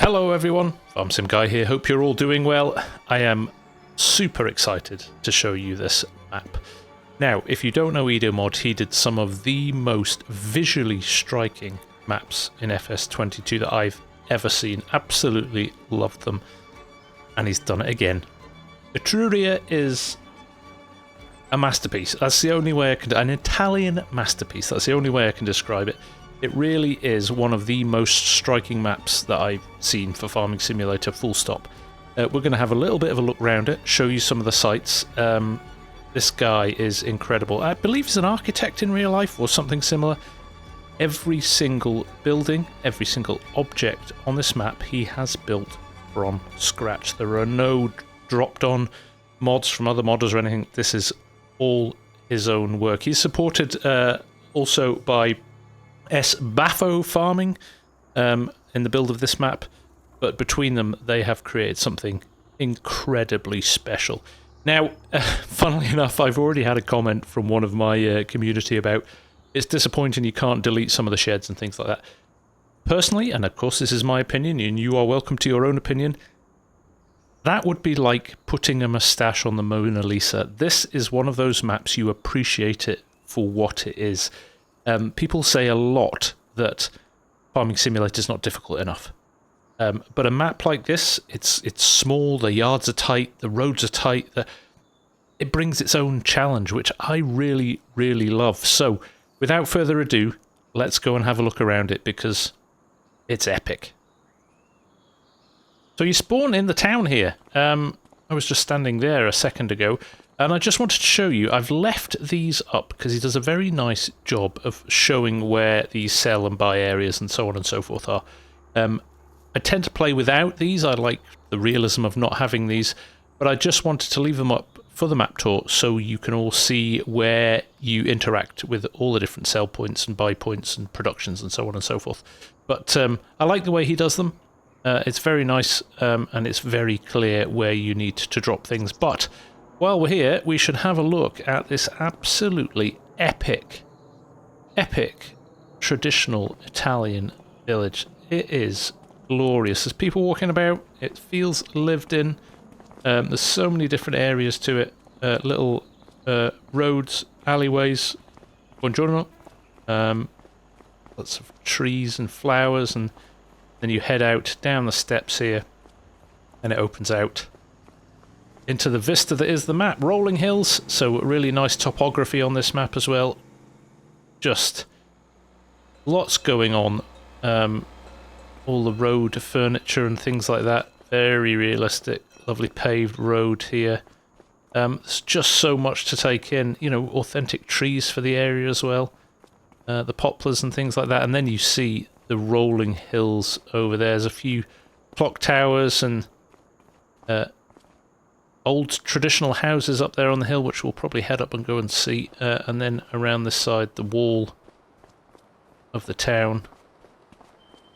Hello everyone, FarmSimGuy here, hope you're all doing well. I am super excited to show you this map. Now, if you don't know Edomod, he did some of the most visually striking maps in FS22 that I've ever seen. Absolutely loved them, and he's done it again. Etruria is a masterpiece. That's the only way I can... an Italian masterpiece, that's the only way I can describe it. It really is one of the most striking maps that I've seen for Farming Simulator, full stop. We're going to have a little bit of a look around it, show you some of the sites. This guy is incredible. I believe he's an architect in real life or something similar. Every single building, every single object on this map he has built from scratch. There are no dropped-on mods from other modders or anything. This is all his own work. He's supported also by Baffo Farming in the build of this map, but between them they have created something incredibly special. Now, funnily enough, I've already had a comment from one of my community about it's disappointing you can't delete some of the sheds and things like that. Personally, and of course this is my opinion, and you are welcome to your own opinion, that would be like putting a moustache on the Mona Lisa. This is one of those maps you appreciate it for what it is. People say a lot that Farming Simulator is not difficult enough. But a map like this, it's small, the yards are tight, the roads are tight. It brings its own challenge, which I really, really love. So, without further ado, let's go and have a look around it, because it's epic. So you spawn in the town here. I was just standing there a second ago, and I just wanted to show you, I've left these up because he does a very nice job of showing where these sell and buy areas and so on and so forth are. I tend to play without these. I like the realism of not having these, but I just wanted to leave them up for the map tour so you can all see where you interact with all the different sell points and buy points and productions and so on and so forth. But I like the way he does them. It's very nice, and it's very clear where you need to drop things. But while we're here, we should have a look at this absolutely epic traditional Italian village. It is glorious. There's people walking about. It feels lived in. There's so many different areas to it. Little roads, alleyways. Buongiorno. Lots of trees and flowers, and then you head out down the steps here, and it opens out into the vista that is the map. Rolling hills, so really nice topography on this map as well. Just lots going on. All the road furniture and things like that. Very realistic. Lovely paved road here. There's just so much to take in. You know, authentic trees for the area as well. The poplars and things like that. And then you see the rolling hills over there. There's a few clock towers and old traditional houses up there on the hill, which we'll probably head up and go and see. And then around this side, the wall of the town.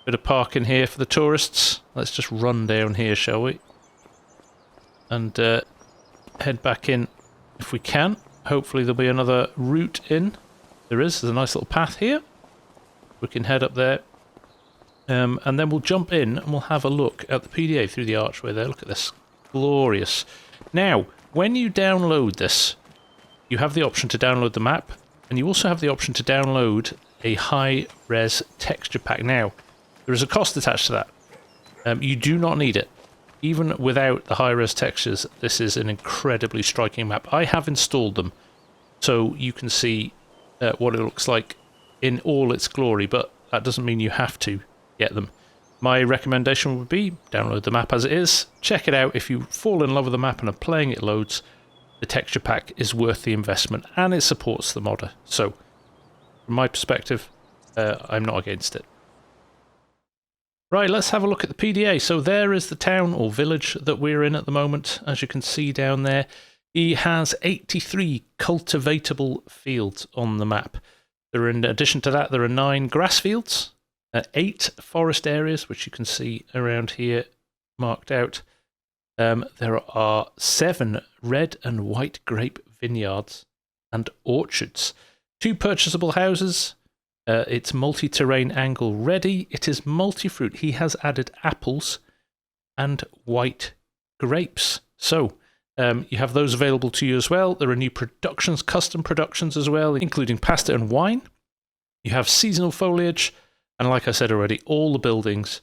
Bit of parking here for the tourists. Let's just run down here, shall we? And head back in if we can. Hopefully there'll be another route in. There's a nice little path here. We can head up there. And then we'll jump in and we'll have a look at the PDA through the archway there. Look at this. Glorious. Now, when you download this, you have the option to download the map, and you also have the option to download a high-res texture pack. Now, there is a cost attached to that. You do not need it. Even without the high-res textures, this is an incredibly striking map. I have installed them, so you can see what it looks like in all its glory, but that doesn't mean you have to get them. My recommendation would be download the map as it is, check it out. If you fall in love with the map and are playing it loads, the texture pack is worth the investment, and it supports the modder. So, from my perspective, I'm not against it. Right, let's have a look at the PDA. So there is the town or village that we're in at the moment, as you can see down there. He has 83 cultivatable fields on the map. In addition to that, there are 9 grass fields, 8 forest areas, which you can see around here marked out. There are 7 red and white grape vineyards and orchards, 2 purchasable houses, It's multi-terrain angle ready. It is multi-fruit. He has added apples and white grapes. So you have those available to you as well. There are new productions, custom productions as well, including pasta and wine. You have seasonal foliage. And like I said already, all the buildings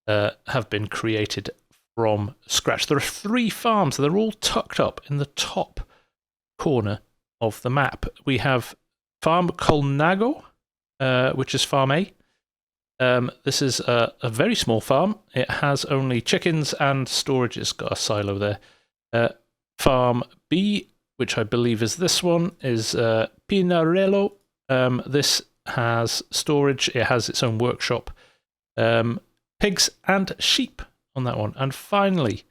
have been created from scratch. There are 3 farms. They're all tucked up in the top corner of the map. We have Farm Colnago, which is Farm A. This is a very small farm. It has only chickens and storage. It's got a silo there. Farm B, which I believe is this one, is Pinarello. This has storage. It has its own workshop. Pigs and sheep on that one. And finally,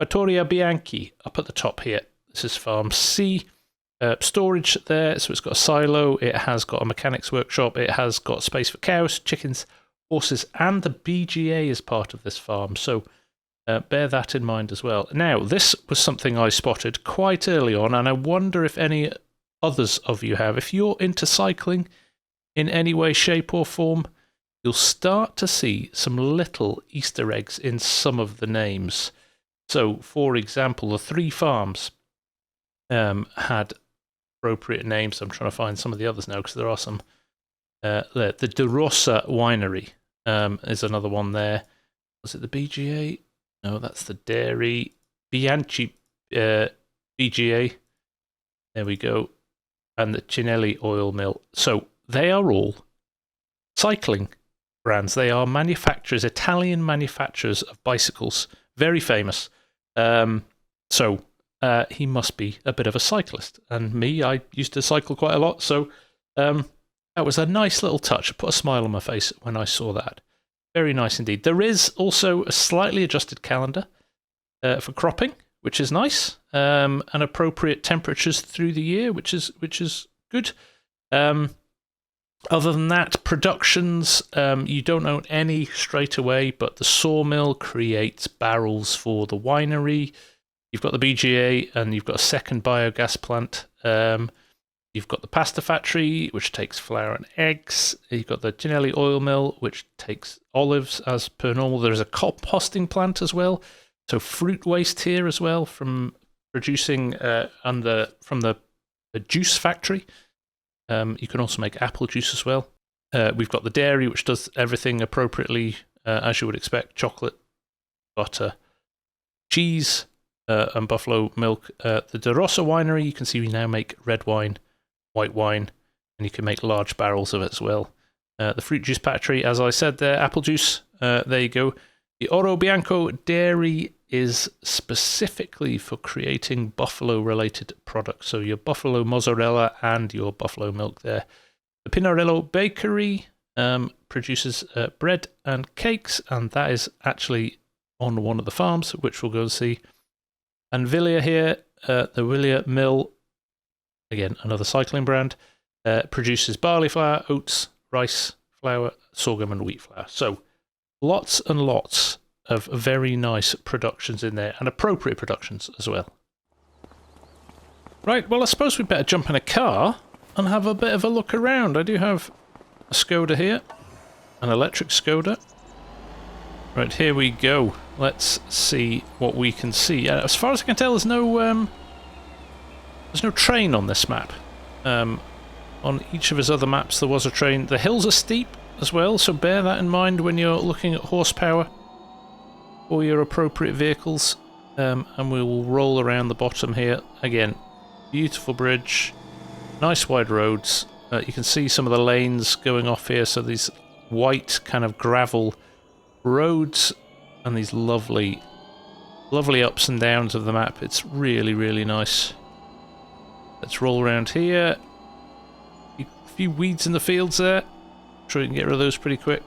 Fattoria Bianchi up at the top here. This is Farm C. Storage there, so it's got a silo, it has got a mechanics workshop, it has got space for cows, chickens, horses, and the BGA is part of this farm, so bear that in mind as well. Now, this was something I spotted quite early on, and I wonder if any others of you have. If you're into cycling in any way, shape, or form, you'll start to see some little Easter eggs in some of the names. So, for example, the 3 farms had appropriate names. I'm trying to find some of the others now because there are some. The De Rosa Winery is another one there. Was it the BGA? No, that's the dairy. Bianchi BGA. There we go. And the Cinelli Oil Mill. So they are all cycling brands. They are manufacturers, Italian manufacturers of bicycles. Very famous. He must be a bit of a cyclist. And me, I used to cycle quite a lot. So that was a nice little touch. It put a smile on my face when I saw that. Very nice indeed. There is also a slightly adjusted calendar for cropping, which is nice, and appropriate temperatures through the year, which is good. Other than that, productions, you don't own any straight away, but the Sawmill creates barrels for the winery. You've got the BGA, and you've got a second biogas plant. You've got the pasta factory, which takes flour and eggs. You've got the Cinelli oil mill, which takes olives as per normal. There's a composting plant as well. So fruit waste here as well from producing from the juice factory. You can also make apple juice as well. We've got the dairy, which does everything appropriately, as you would expect. Chocolate, butter, cheese, and buffalo milk. The De Rosa winery, you can see we now make red wine, white wine, and you can make large barrels of it as well. The fruit juice factory, as I said there, apple juice, there you go. The Oro Bianco dairy is specifically for creating buffalo-related products. So your buffalo mozzarella and your buffalo milk there. The Pinarello Bakery produces bread and cakes, and that is actually on one of the farms, which we'll go and see. And Villia here, the Villia Mill, again, another cycling brand, produces barley flour, oats, rice flour, sorghum, and wheat flour. So lots and lots of very nice productions in there, and appropriate productions as well. Right, well, I suppose we'd better jump in a car and have a bit of a look around. I do have a Skoda here, an electric Skoda. Right, here we go. Let's see what we can see. As far as I can tell, there's no train on this map. On each of his other maps, there was a train. The hills are steep as well, so bear that in mind when you're looking at horsepower for your appropriate vehicles. And we will roll around the bottom here. Again, beautiful bridge, nice wide roads. You can see some of the lanes going off here, so these white kind of gravel roads and these lovely ups and downs of the map. It's really, really nice. Let's roll around here. A few weeds in the fields there. I'm sure you can get rid of those pretty quick.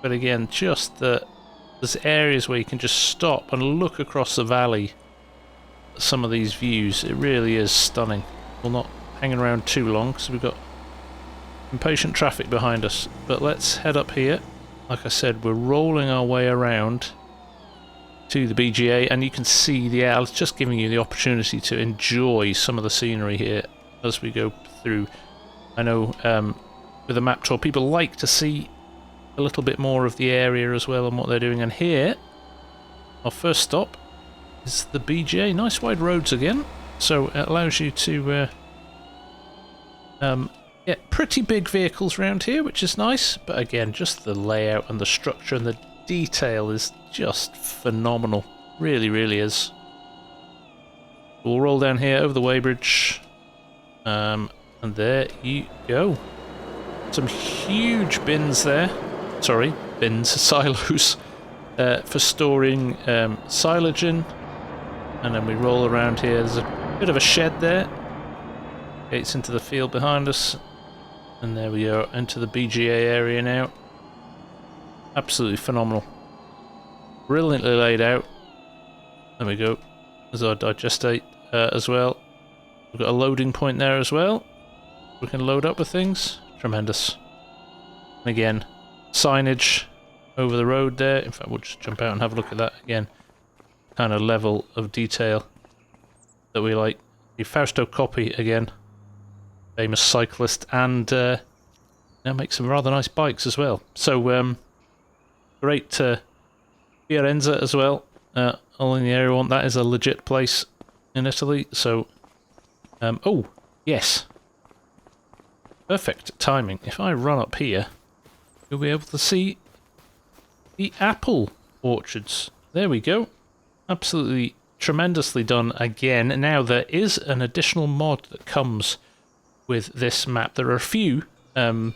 But again, just there's areas where you can just stop and look across the valley at some of these views. It really is stunning. We're not hanging around too long because we've got impatient traffic behind us. But let's head up here. Like I said, we're rolling our way around to the BGA, and you can see the owl. It's just giving you the opportunity to enjoy some of the scenery here as we go through. I know with a map tour. People like to see a little bit more of the area as well and what they're doing. And here, our first stop is the BGA. Nice wide roads again, so it allows you to get pretty big vehicles around here, which is nice. But again, just the layout and the structure and the detail is just phenomenal. Really, really is. We'll roll down here over the weighbridge, and there you go. Some huge bins there. Sorry, bins, silos, for storing silage in. And then we roll around here. There's a bit of a shed there. Gates into the field behind us. And there we go, into the BGA area now. Absolutely phenomenal. Brilliantly laid out. There we go. There's our digestate as well. We've got a loading point there as well. We can load up with things. Tremendous. And again, signage over the road there. In fact, we'll just jump out and have a look at that again. Kind of level of detail that we like. The Fausto copy again. Famous cyclist, and now make some rather nice bikes as well. So great Fiorenza as well. All in the area one. That is a legit place in Italy. So oh yes, perfect timing. If I run up here, you'll be able to see the apple orchards. There we go. Absolutely tremendously done again. Now there is an additional mod that comes with this map. There are a few. Some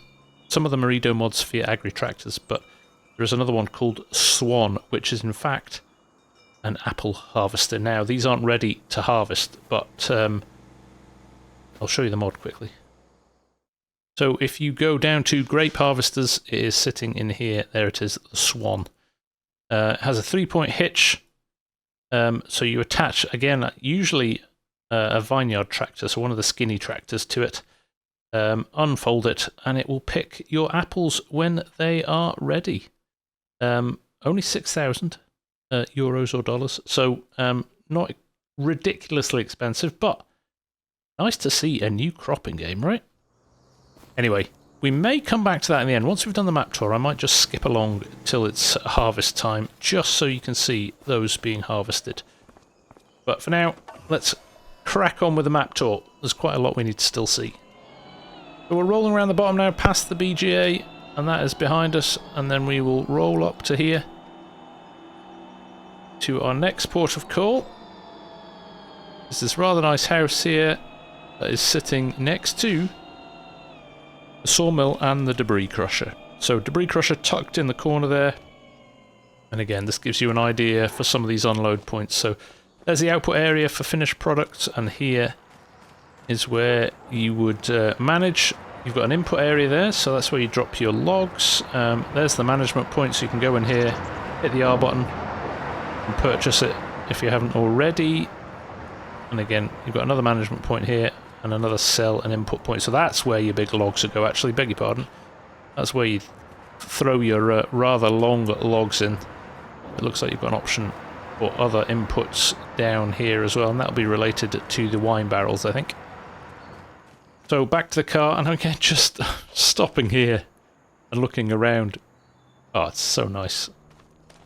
of them are Edomods for your agri-tractors, but there is another one called Swan, which is in fact an apple harvester. Now, these aren't ready to harvest, but I'll show you the mod quickly. So if you go down to grape harvesters, it is sitting in here. There it is, the Swan. It has a 3-point hitch. So you attach, again, usually a vineyard tractor, so one of the skinny tractors to it, unfold it, and it will pick your apples when they are ready. Only 6,000 euros or dollars, so not ridiculously expensive, but nice to see a new cropping game, right? Anyway, we may come back to that in the end. Once we've done the map tour, I might just skip along till it's harvest time, just so you can see those being harvested. But for now, let's crack on with the map tour. There's quite a lot we need to still see. So we're rolling around the bottom now, past the BGA, and that is behind us, and then we will roll up to here, to our next port of call. There's this rather nice house here that is sitting next to the sawmill and the debris crusher. So debris crusher tucked in the corner there, and again this gives you an idea for some of these unload points. So there's the output area for finished products, and here is where you would manage. You've got an input area there, so that's where you drop your logs. There's the management point, so you can go in here, hit the R button, and purchase it if you haven't already. And again, you've got another management point here, and another sell and input point. So that's where your big logs would go, actually, beg your pardon. That's where you throw your rather long logs in. It looks like you've got an option for other inputs down here as well, and that'll be related to the wine barrels, I think. So back to the car, and again, just stopping here and looking around. Oh, it's so nice.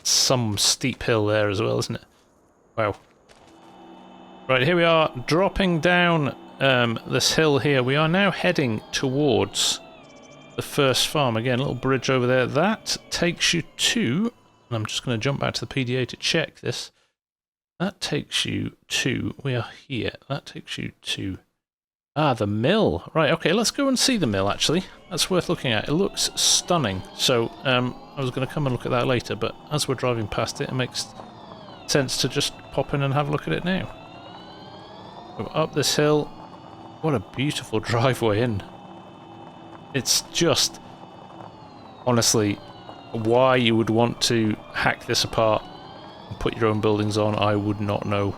Some steep hill there as well, isn't it? Wow. Right, here we are, dropping down this hill here. We are now heading towards the first farm. Again, a little bridge over there. That takes you to, and I'm just going to jump back to the PDA to check this. That takes you to, we are here. That takes you to, the mill. Right, okay, let's go and see the mill, actually. That's worth looking at. It looks stunning. So, I was going to come and look at that later, but as we're driving past it, it makes sense to just pop in and have a look at it now. Go up this hill. What a beautiful driveway in. It's just, honestly, why you would want to hack this apart and put your own buildings on, I would not know.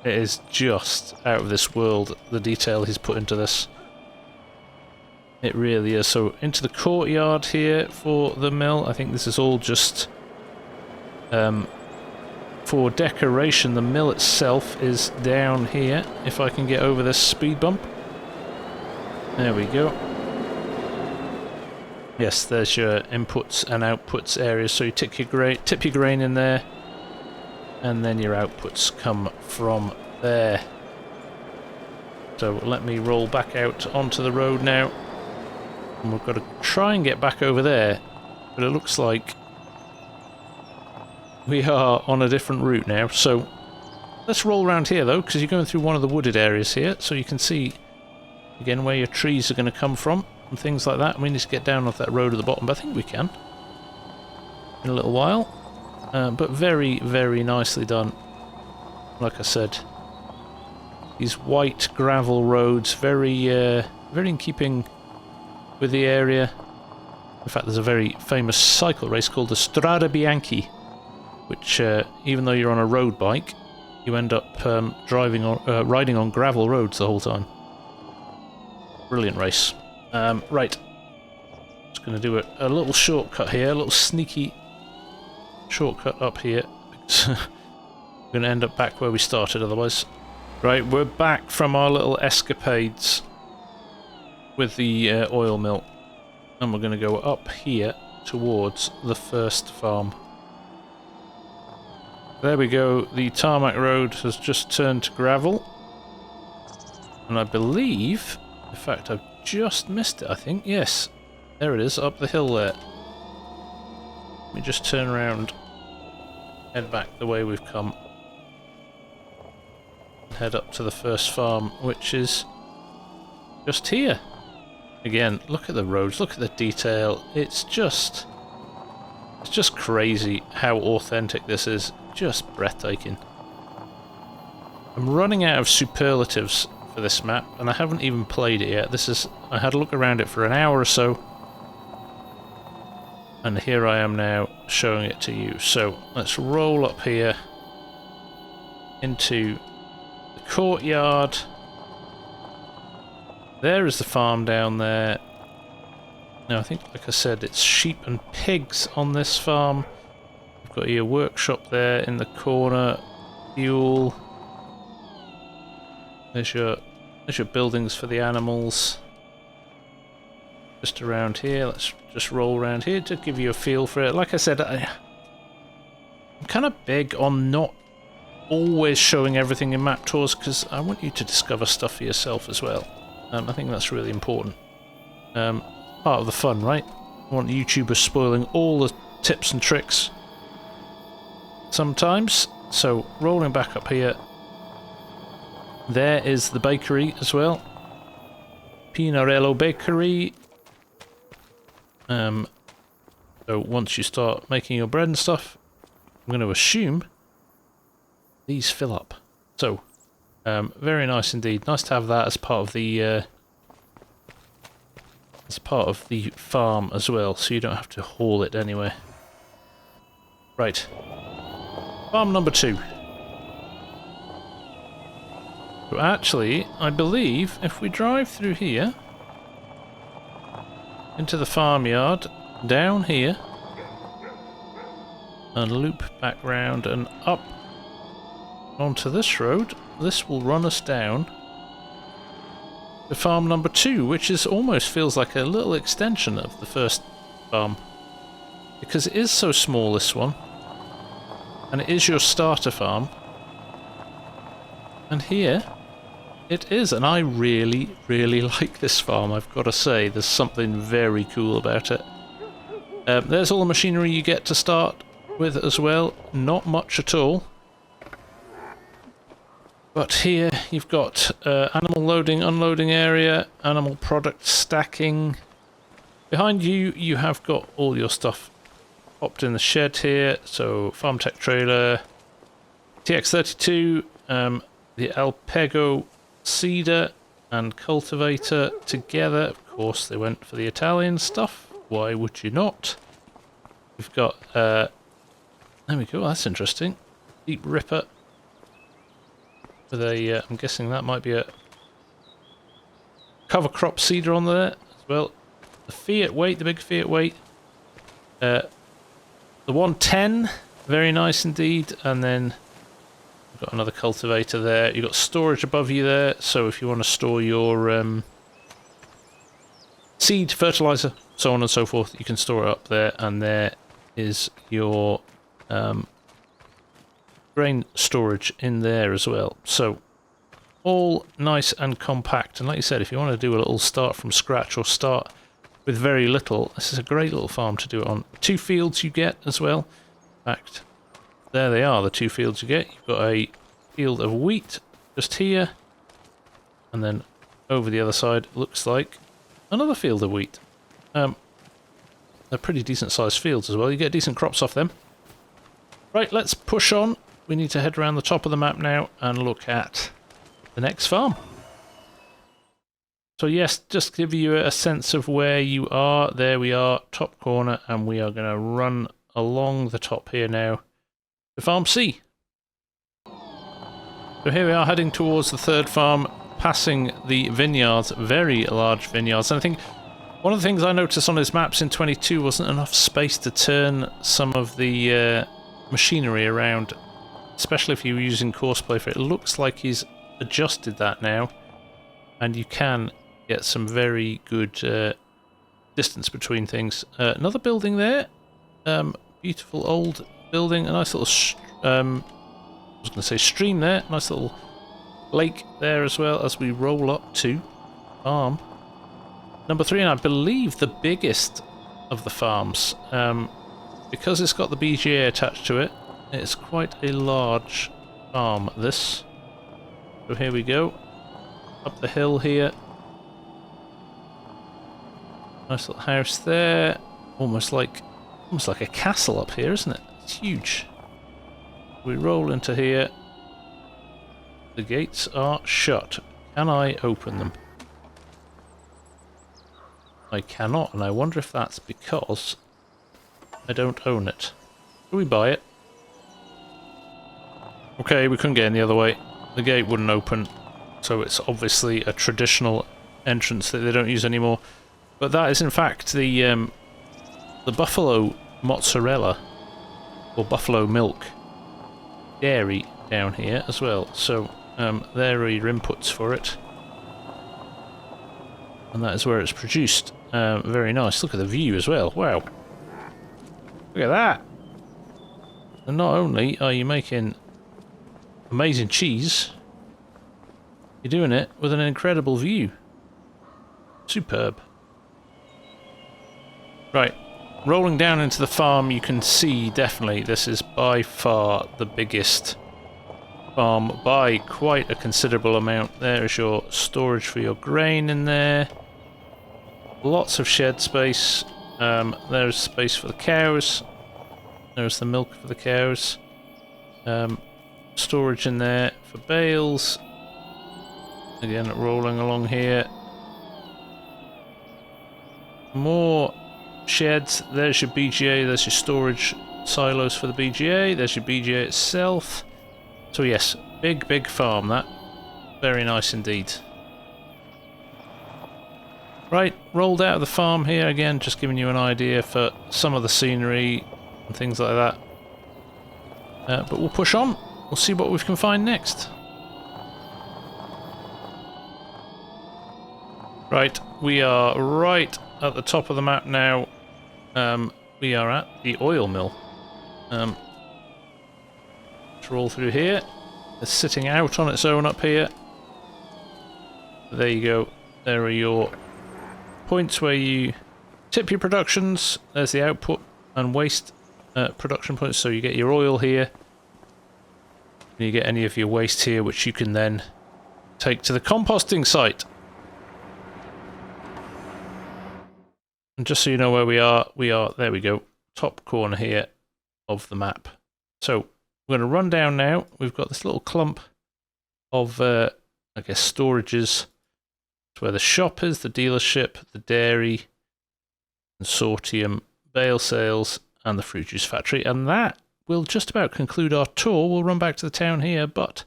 It is just out of this world, the detail he's put into this. It really is. So into the courtyard here for the mill. I think this is all just for decoration. The mill itself is down here. If I can get over this speed bump. There we go. Yes, there's your inputs and outputs areas. So you tip your grain in there, and then your outputs come from there. So let me roll back out onto the road now. And we've got to try and get back over there, but it looks like we are on a different route now. So let's roll around here though, because you're going through one of the wooded areas here, so you can see again where your trees are going to come from and things like that. We need to get down off that road at the bottom, but I think we can in a little while. But very, very nicely done. Like I said, these white gravel roads, very in keeping with the area. In fact, there's a very famous cycle race called the Strada Bianchi, which even though you're on a road bike, you end up riding on gravel roads the whole time. Brilliant race. Right, just going to do a little shortcut here, a little sneaky shortcut up here. We're going to end up back where we started otherwise. Right, we're back from our little escapades with the oil mill, and we're going to go up here towards the first farm. There we go, the tarmac road has just turned to gravel, and I believe, in fact I've just missed it I think, yes, there it is, up the hill there. Let me just turn around, head back the way we've come, head up to the first farm, which is just here. Again, look at the roads, look at the detail. It's just crazy how authentic this is. Just breathtaking. I'm running out of superlatives for this map, and I haven't even played it yet. I had a look around it for an hour or so, and here I am now showing it to you. So let's roll up here into the courtyard. There is the farm down there. Now I think, like I said, it's sheep and pigs on this farm. We've got your workshop there in the corner. Fuel. There's your buildings for the animals. Just around here. Let's just roll around here to give you a feel for it. Like I said, I'm kind of big on not always showing everything in map tours, because I want you to discover stuff for yourself as well. I think that's really important. Part of the fun, right? I want YouTubers spoiling all the tips and tricks sometimes. So, rolling back up here, there is the bakery as well. Pinarello Bakery. So once you start making your bread and stuff, I'm going to assume these fill up. So, very nice indeed. Nice to have that as part of the farm as well, so you don't have to haul it anywhere. Right, farm number 2. So actually, I believe if we drive through here into the farmyard, down here, and loop back round and up onto this road, this will run us down to farm number 2, which is almost feels like a little extension of the first farm, because it is so small, this one, and it is your starter farm, and here it is, and I really, really like this farm, I've got to say. There's something very cool about it. There's all the machinery you get to start with as well, not much at all. But here you've got animal loading, unloading area, animal product stacking. Behind you, you have got all your stuff popped in the shed here. So farm tech trailer, TX32, the Alpego seeder and cultivator together. Of course, they went for the Italian stuff. Why would you not? We've got, there we go, that's interesting. Deep Ripper. With a, I'm guessing that might be a cover crop seeder on there as well. The Fiat weight, the big Fiat weight. The 110, very nice indeed. And then we've got another cultivator there. You've got storage above you there, so if you want to store your seed, fertilizer, so on and so forth. You can store it up there, and there is your grain storage in there as well. So all nice and compact. And like you said, if you want to do a little start from scratch or start with very little, this is a great little farm to do it on. 2 fields you get as well. In fact, there they are, the 2 fields you get. You've got a field of wheat just here, and then over the other side looks like another field of wheat. They're pretty decent sized fields as well. You get decent crops off them. Right, let's push on. We need to head around the top of the map now and look at the next farm. So yes, just give you a sense of where you are. There we are, top corner, and we are going to run along the top here now to Farm C. So here we are heading towards the 3rd farm, passing the vineyards, very large vineyards. And I think one of the things I noticed on his maps in 22 wasn't enough space to turn some of the machinery around, especially if you were using Courseplay for it. It looks like he's adjusted that now, and you can get some very good distance between things. Another building there, beautiful old building, a nice little I was going to say stream there, nice little lake there as well as we roll up to farm number 3, and I believe the biggest of the farms. Because it's got the BGA attached to it, it's quite a large farm, this. So here we go, up the hill here. Nice little house there, almost like a castle up here, isn't it? It's huge. We roll into here. The gates are shut. Can I open them? I cannot, and I wonder if that's because I don't own it. Do we buy it? Okay, we couldn't get in the other way. The gate wouldn't open, so it's obviously a traditional entrance that they don't use anymore. But that is in fact the buffalo mozzarella, or buffalo milk dairy down here as well. So there are your inputs for it, and that is where it's produced. Very nice. Look at the view as well. Wow. Look at that. And not only are you making amazing cheese, you're doing it with an incredible view. Superb. Right, rolling down into the farm, you can see definitely this is by far the biggest farm by quite a considerable amount. There is your storage for your grain in there. Lots of shed space. There's space for the cows. There's the milk for the cows. Storage in there for bales. Again, rolling along here. More sheds. There's your BGA. There's your storage silos for the BGA. There's your BGA itself. So yes, big farm that. Very nice indeed. Right, rolled out of the farm here again, just giving you an idea for some of the scenery and things like that. But we'll push on. We'll see what we can find next. Right, we are right at the top of the map now. We are at the oil mill. Let's roll through here. It's sitting out on its own up here. There you go. There are your points where you tip your productions. There's the output and waste production points. So you get your oil here. And you get any of your waste here, which you can then take to the composting site. And just so you know where we are, there we go, top corner here of the map. So we're going to run down now. We've got this little clump of, I guess, storages. It's where the shop is, the dealership, the dairy, consortium, bale sales, and the fruit juice factory. And that will just about conclude our tour. We'll run back to the town here, but...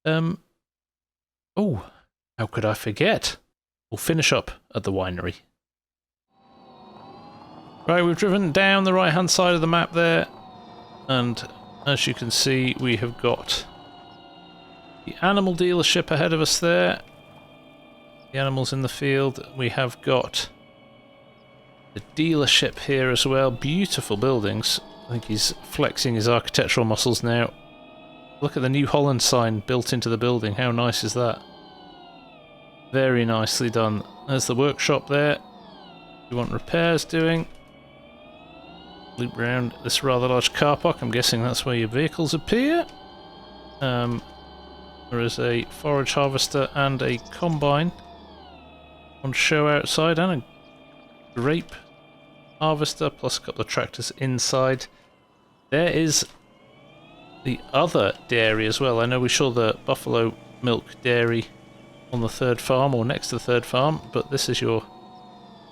oh, how could I forget? We'll finish up at the winery. Right, we've driven down the right-hand side of the map there, and as you can see, we have got the animal dealership ahead of us there. The animals in the field. We have got The dealership here as well. Beautiful buildings. I think he's flexing his architectural muscles now. Look at the New Holland sign built into the building. How nice is that? Very nicely done. There's the workshop there. You want repairs doing. Loop around this rather large car park. I'm guessing that's where your vehicles appear. There is a forage harvester and a combine on show outside, and a grape harvester, plus a couple of tractors inside. There is the other dairy as well. I know we saw the buffalo milk dairy on the third farm, or next to the third farm, but this is your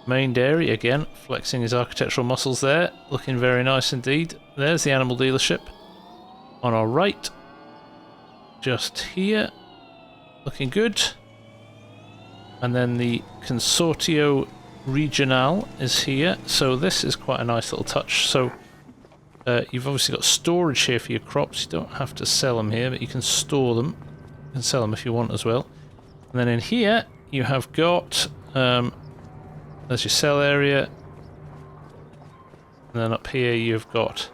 main dairy. Again, flexing his architectural muscles there, looking very nice indeed. There's the animal dealership on our right, just here, looking good. And then the Consortio Regional is here, so this is quite a nice little touch. So you've obviously got storage here for your crops. You don't have to sell them here, but you can store them. You can sell them if you want as well. And then in here you have got there's your sell area, and then up here you've got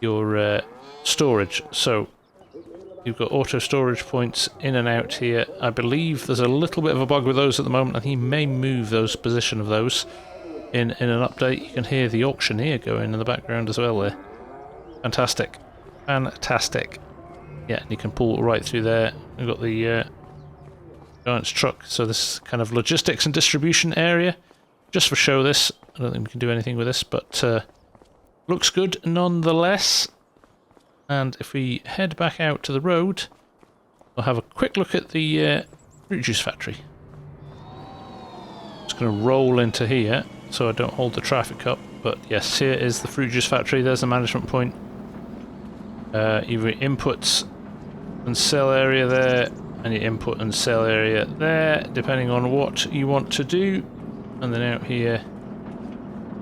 your storage. So you've got auto storage points in and out here. I believe there's a little bit of a bug with those at the moment, and he may move those position of those in an update. You can hear the auctioneer going in the background as well there. Fantastic. Fantastic. Yeah, and you can pull right through there. We've got the Giant's truck, so this is kind of logistics and distribution area. Just for show this. I don't think we can do anything with this, but looks good nonetheless. And if we head back out to the road, we'll have a quick look at the fruit juice factory. Just going to roll into here so I don't hold the traffic up. But yes, here is the fruit juice factory. There's the management point. Your inputs and sell area there, and your input and sell area there, depending on what you want to do. And then out here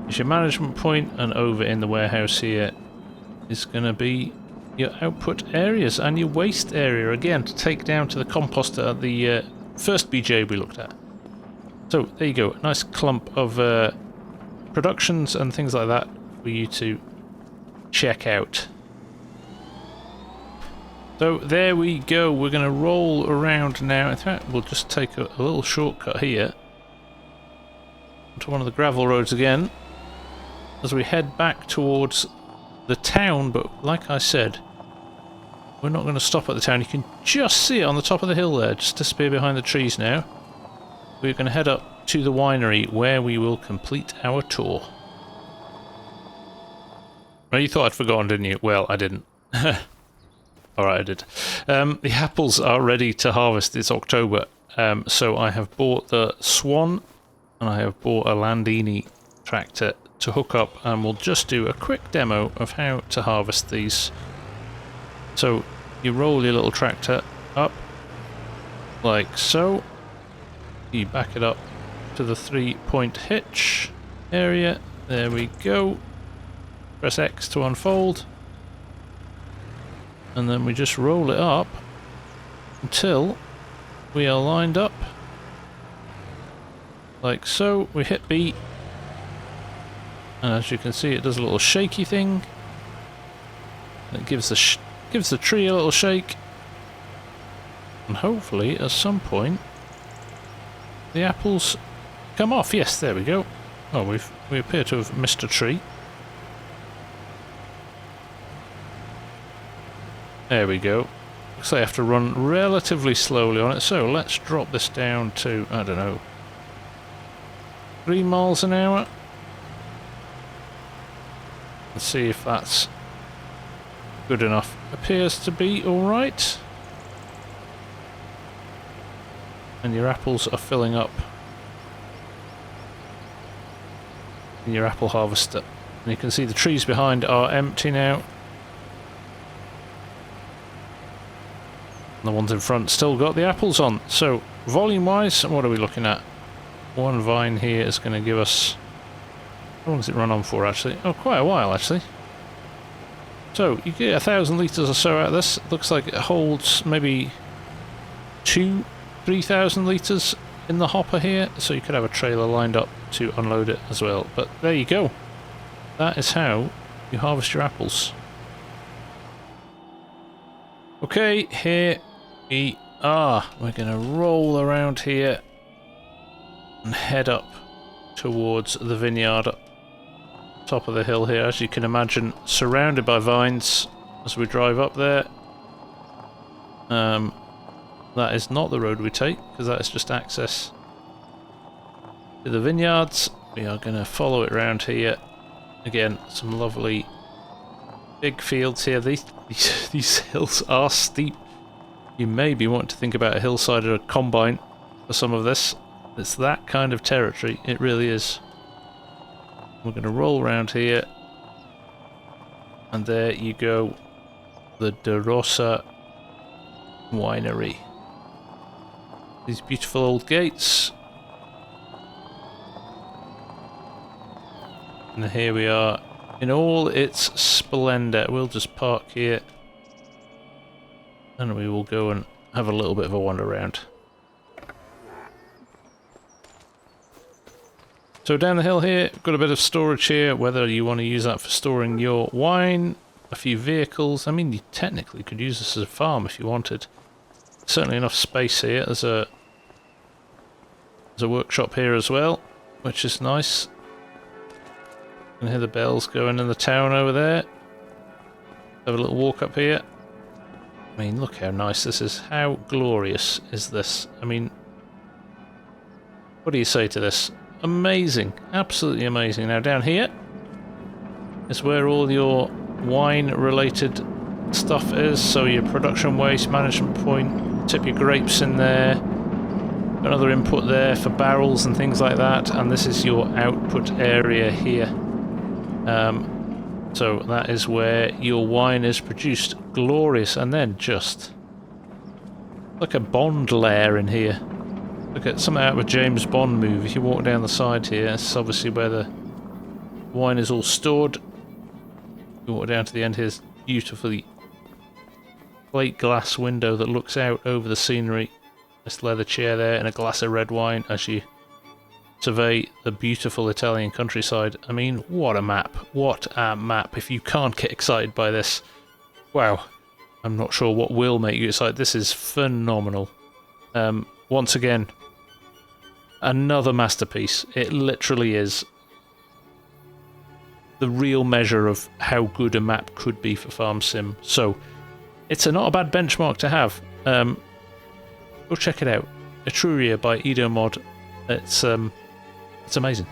is your management point, and over in the warehouse here is going to be your output areas and your waste area, again, to take down to the composter at the first BJ we looked at. So there you go, a nice clump of productions and things like that for you to check out. So there we go, we're going to roll around now. In fact, we'll just take a little shortcut here to one of the gravel roads again as we head back towards the town, but like I said, we're not going to stop at the town. You can just see it on the top of the hill there, just disappear behind the trees now. We're going to head up to the winery where we will complete our tour. Well, you thought I'd forgotten, didn't you? Well, I didn't. Alright, I did. The apples are ready to harvest. It's October, so I have bought the Swan and I have bought a Landini tractor to hook up, and we'll just do a quick demo of how to harvest these. So you roll your little tractor up like so, you back it up to the 3-point hitch area, there we go, press X to unfold, and then we just roll it up until we are lined up like so. We hit B, and as you can see it does a little shaky thing. It gives the tree a little shake, and hopefully at some point the apples come off. Yes, there we go. Oh, we appear to have missed a tree. There we go. Looks like I have to run relatively slowly on it, so let's drop this down to, I don't know, 3 miles an hour. Let's see if that's good enough. Appears to be alright. And your apples are filling up in your apple harvester. And you can see the trees behind are empty now. And the ones in front still got the apples on. So, volume wise, what are we looking at? One vine here is going to give us... How long does it run on for actually? Oh, quite a while actually. So, you get 1,000 litres or so out of this. Looks like it holds maybe 2,000-3,000 litres in the hopper here, so you could have a trailer lined up to unload it as well. But there you go. That is how you harvest your apples. Okay, here we are. We're going to roll around here and head up towards the vineyard up top of the hill here, as you can imagine, surrounded by vines as we drive up there. That is not the road we take, because that is just access to the vineyards. We are going to follow it around here. Again, some lovely big fields here. These hills are steep. You maybe want to think about a hillside or a combine for some of this. It's that kind of territory, it really is. We're going to roll around here, and there you go, the De Rosa Winery. These beautiful old gates. And here we are in all its splendour. We'll just park here and we will go and have a little bit of a wander around. So down the hill here, got a bit of storage here, whether you want to use that for storing your wine, a few vehicles. I mean, you technically could use this as a farm if you wanted. Certainly enough space here. There's a workshop here as well, which is nice. You can hear the bells going in the town over there. Have a little walk up here. I mean, look how nice this is. How glorious is this? I mean, what do you say to this? Amazing. Absolutely amazing. Now down here is where all your wine-related stuff is. So your production waste management point, tip your grapes in there. Another input there for barrels and things like that. And this is your output area here. So that is where your wine is produced. Glorious. And then just like a Bond lair in here. Look at something out of a James Bond movie. If you walk down the side here, that's obviously where the wine is all stored. You walk down to the end, here's beautifully plate glass window that looks out over the scenery. This leather chair there and a glass of red wine as you survey the beautiful Italian countryside. I mean, what a map. What a map. If you can't get excited by this, wow. I'm not sure what will make you excited. This is phenomenal. Once again, another masterpiece. It literally is the real measure of how good a map could be for FarmSim. So, it's not a bad benchmark to have. Go check it out. Etruria by Edomod. It's amazing.